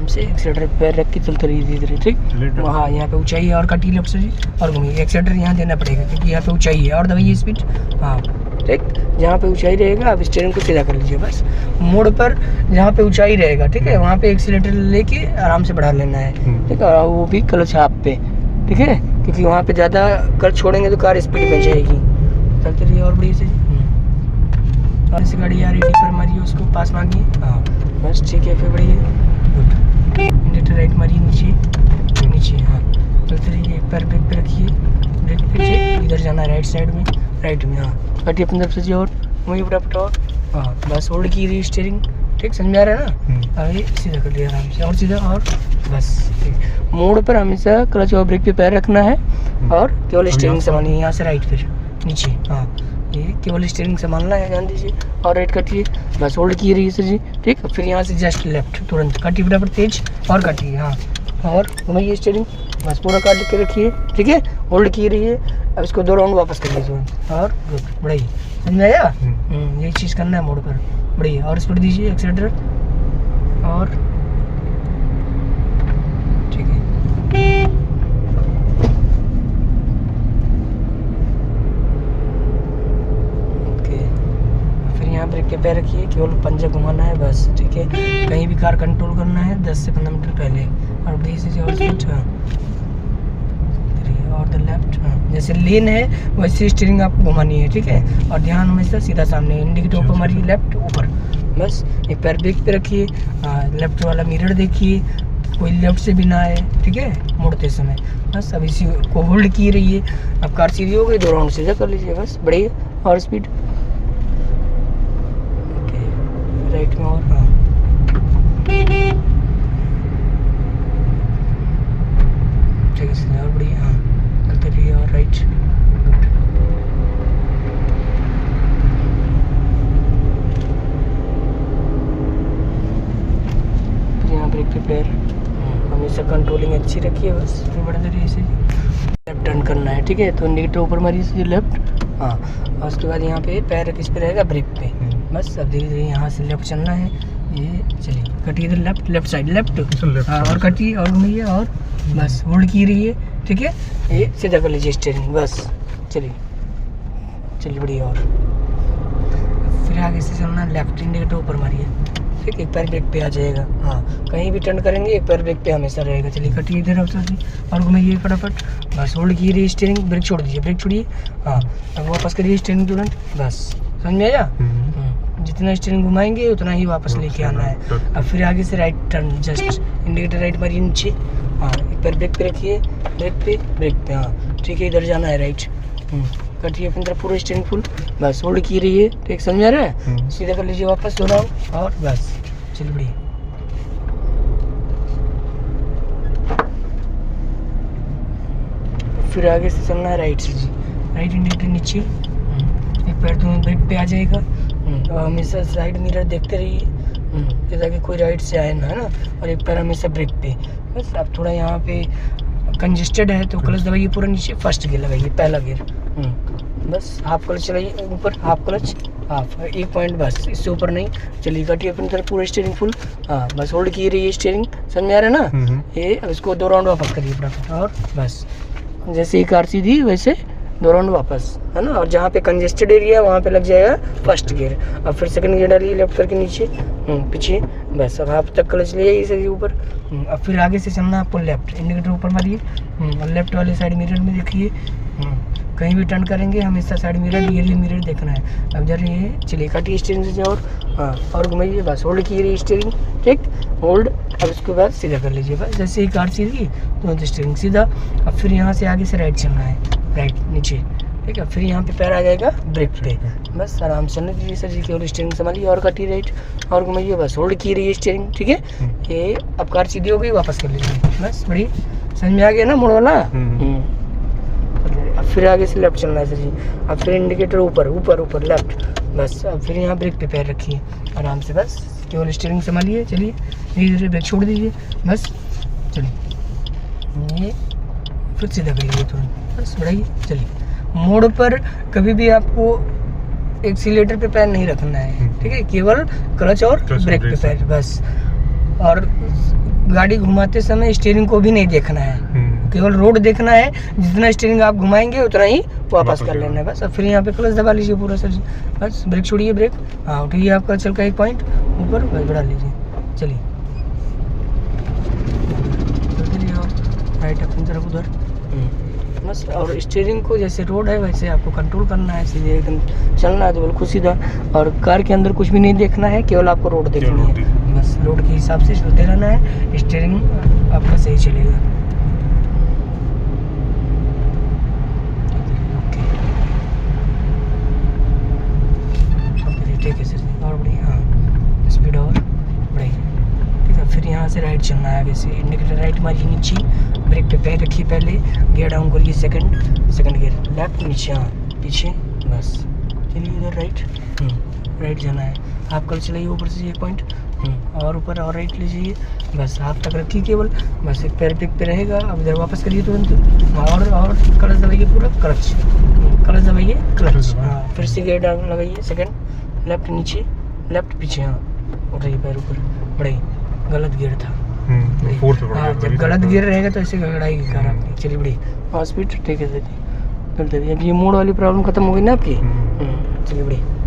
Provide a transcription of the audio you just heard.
से एक्सीलेटर पे पैर रख के चलते रहिए धीरे धीरे, ठीक। हाँ, यहाँ पे ऊंचाई है और कटी लेफ्ट से जी, और घूमिए। एक्सीलेटर यहाँ देना पड़ेगा क्योंकि यहाँ पे ऊंचाई है, और दबाइए स्पीड। हाँ ठीक, जहाँ पे ऊंचाई रहेगा आप स्टीयरिंग को सीधा कर लीजिए बस। मोड़ पर जहाँ पे ऊंचाई रहेगा, ठीक है, वहाँ पे एक्सीलेटर लेके आराम से बढ़ा लेना है, ठीक है, और वो भी क्लच हाफ पे, ठीक है, क्योंकि वहाँ पे ज़्यादा क्लच छोड़ेंगे तो कार स्पीड में जाएगी। चलते रहिए और बढ़िया से, और ऐसी गाड़ी आ रही है पर मारिए, उसको पास मांगिए। हाँ बस ठीक है, फिर बढ़िए, गुड। इंडिकेटर राइट मारिए, नीचे नीचे। हाँ चलते रहिए, एक पैर ब्रेक पे रखिए, ब्रेक पे इधर जाना है राइट साइड में, राइट में। हाँ कटिए अपनी तरफ से जी, और वहीं फटाफट, और हाँ बस होल्ड की रही स्टीयरिंग, ठीक, समझ में आ रहा है ना। अभी सीधा कर लिया आराम से, और सीधा, और बस ठीक। मोड़ पर हमेशा क्लच और ब्रेक पे पैर रखना है, और केवल स्टीयरिंग संभालनी है, यहाँ से राइट फिर नीचे। हाँ ये केवल स्टीयरिंग संभालना है, ध्यान दीजिए, और राइट काटिए, बस होल्ड की रही सर जी, ठीक। फिर यहाँ से जस्ट लेफ्ट, तुरंत काटिए फटाफट तेज, और काटिए। हाँ और घुमाइए स्टीयरिंग, बस पूरा काट के रखिए, ठीक है, होल्ड की रही है। अब इसको 2 राउंड वापस कर लीजिए तुरंत, और गुड, बढ़िया, समझ में आया। यही चीज़ करना है मोड़ पर, बढ़िया। और स्पीड दीजिए एक्सीलेटर, और ठीक है, ब्रेक के पैर रखिए, केवल पंजा घुमाना है बस, ठीक है। कहीं भी कार कंट्रोल करना है 10 से 15 मीटर पहले, और बीच और स्पीड। हाँ और द लेफ्ट, हाँ जैसे लेन है वैसे स्टीयरिंग आपको घुमानी है, ठीक है, और ध्यान हमेशा सीधा सामने। इंडिकेटर ऊपर मारिए, लेफ्ट ऊपर, बस एक पैर ब्रेक पे रखिए। लेफ्ट वाला मिरर देखिए, कोई लेफ्ट से भी ना आए, ठीक है, मुड़ते समय। बस अब इसी को होल्ड की रहिए। अब कार सीधी हो गई, 2 राउंड सीधा कर लीजिए बस, बढ़िया, और स्पीड राइट में, और हाँ ठीक है सीधा, और बढ़िया। हाँ चलते रहिए, और राइट, गुड। यहाँ ब्रेक पे पैर, हमेशा कंट्रोलिंग अच्छी रखिए बस, फिर बढ़ते रहिए से। लेफ्ट टर्न करना है, ठीक है, तो इंडिकेटर ऊपर मारिए से लेफ्ट। हाँ और उसके बाद यहाँ पे पैर किस पे रहेगा, ब्रेक पे, बस। अब धीरे धीरे यहाँ से लेफ्ट चलना है, ये चलिए, कटिए इधर लेफ्ट साइड, लेफ्ट। हाँ और कटिए, और घूमिए, और बस होल्ड की रही है, ठीक है, ये सीधा कर लीजिए स्टीयरिंग, बस चलिए चलिए, बढ़िया। और फिर आगे से चलना, लेफ्ट, इंडिकेटर ऊपर मारिए, ठीक, एक पैर ब्रेक पे आ जाएगा। हाँ कहीं भी टर्न करेंगे एक पैर ब्रेक पे हमेशा रहेगा। चलिए कटिए इधर और घूमिए फटाफट, बस होल्ड की रही स्टीयरिंग, ब्रेक छोड़ दीजिए, ब्रेक छोड़िए। हाँ अब वापस करिए स्टीयरिंग तुरंत, बस समझ में आया। जितना स्टीयरिंग घुमाएंगे उतना ही वापस लेके आना है। अब फिर आगे से right turn, just indicator right मारिए नीचे। हाँ एक पैर ब्रेक पे रखिए, ब्रेक पे। हाँ ठीक है, इधर जाना है राइट। कटिए अपनी तरफ पूरा स्टीयरिंग फुल, बस होल्ड की रही है, ठीक, समझ आ रहा है। सीधा कर लीजिए वापस, 2 राउंड, और बस चलिए बढ़िया। फिर आगे से चलना है राइट से जी, राइट इंडिकेटर नीचे, एक पैर दोनों ब्रेक पे आ जाएगा। और हमेशा साइड मिरर देखते रहिए ताकि कोई राइट से आए ना, है ना, और एक पैर हमेशा ब्रेक पे। बस अब थोड़ा यहाँ पे कंजेस्टेड है तो क्लच दबाइए पूरा नीचे, फर्स्ट गियर लगाइए, पहला गियर। बस हाफ क्लच चलाइए ऊपर, हाफ क्लच, हाफ 1 पॉइंट, बस इससे ऊपर नहीं। चलिए काटिए अपनी तरफ पूरा स्टीयरिंग फुल। हाँ बस होल्ड की रही है स्टीयरिंग, समझ में आ रहा है ना। ये अब इसको 2 राउंड वापस करिए फटाफट, और बस जैसे ही कार सीधी वैसे 2 राउंड वापस, है ना। और जहाँ पे कंजेस्टेड एरिया है वहाँ पे लग जाएगा फर्स्ट गियर। अब फिर सेकंड गियर डालिए, लेफ्ट करके नीचे, पीछे, बस अब हाफ तक क्लच ले जाइए इसे ऊपर। अब फिर आगे से चलना आपको लेफ्ट, इंडिकेटर ऊपर मारिए, और लेफ्ट वाले साइड मिरर में देखिए। कहीं भी टर्न करेंगे हमेशा साइड मिरर, रियर मिरर देखना है। अब जरा ये चलिए काटिए स्टीयरिंग से, और हाँ और घुमाइए, बस होल्ड की रही स्टीयरिंग, ठीक, होल्ड। अब इसके बाद सीधा कर लीजिए, बस जैसे ही कार सीधी तो स्टीयरिंग सीधा। अब फिर यहाँ से आगे से राइट चलना है, राइट नीचे, ठीक है। फिर यहाँ पे पैर आ जाएगा ब्रेक पे, बस आराम से चलने दीजिए सर जी, केवल स्टीयरिंग संभालिए, और काटिए राइट, और घुमाइए, बस होल्ड की रही स्टीयरिंग, ठीक है। ये अब कार सीधी हो गई, वापस कर लीजिए, बस बढ़िया, समझ में आ गया ना मोड़ वाला। अब फिर आगे से लेफ्ट चलना है सर जी। अब फिर इंडिकेटर ऊपर लेफ्ट, बस। अब फिर यहाँ ब्रेक पे पैर रखिए आराम से, बस केवल स्टीयरिंग संभालिए, चलिए धीरे धीरे ब्रेक छोड़ दीजिए, बस चलिए ये फिर सीधा करिए तुरंत, बस बढ़ाइए। चलिए मोड़ पर कभी भी आपको एक्सीलेटर पे पैर नहीं रखना है, ठीक है, केवल क्लच और ब्रेक पे पैर, बस। और गाड़ी घुमाते समय स्टीयरिंग को भी नहीं देखना है, केवल रोड देखना है। जितना स्टीयरिंग आप घुमाएंगे उतना ही वापस कर लेना है बस। अब फिर यहाँ पे क्लच दबा लीजिए पूरा सर, बस ब्रेक छोड़िए, ब्रेक हाँ उठिए आप क्लच का 1 पॉइंट ऊपर, बस बढ़ा लीजिए, चलिए राइट अपनी तरफ उधर बस। और स्टीयरिंग को जैसे रोड है वैसे आपको कंट्रोल करना है, सीधे एकदम चलना है तो बिल्कुल सीधा। और कार के अंदर कुछ भी नहीं देखना है, केवल आपको रोड देखनी है बस। रोड के हिसाब से चलते रहना है, स्टीयरिंग आपका सही चलेगा। ठीक है सर, और बढ़िया, हाँ स्पीड और बढ़िया, ठीक है। फिर यहाँ से राइट चलना है, वैसे इंडिकेटर राइट मारिए नीचे, ब्रेक पे पैर रखिए, पहले गियर डाउन करिए, सेकंड गियर लेफ्ट, नीचे हाँ पीछे, बस चलिए इधर राइट, राइट जाना है। आप कल चलाइए ऊपर से 1 पॉइंट और ऊपर और राइट लीजिए, बस हाथ तक रखिए केवल, बस एक पैर पिक पे रहेगा। अब इधर वापस करिए तुरंत, और क्लच दबाइए पूरा, क्लच दबाइए, क्लच हाँ। फिर से गियर डाउन लगाइए, सेकंड लेफ्ट नीचे, लेफ्ट पीछे हाँ, उठाइए पैर ऊपर, बढ़ाइए, गलत गियर था हाँ। जब गलत गियर रहेगा तो ऐसे गड़ाएगी कार आपकी। चलिए बढ़िया, हाँ स्पीड ठीक है दीदी, अब ये मोड़ वाली प्रॉब्लम खत्म हो गई ना आपकी। चलिए बढ़िया।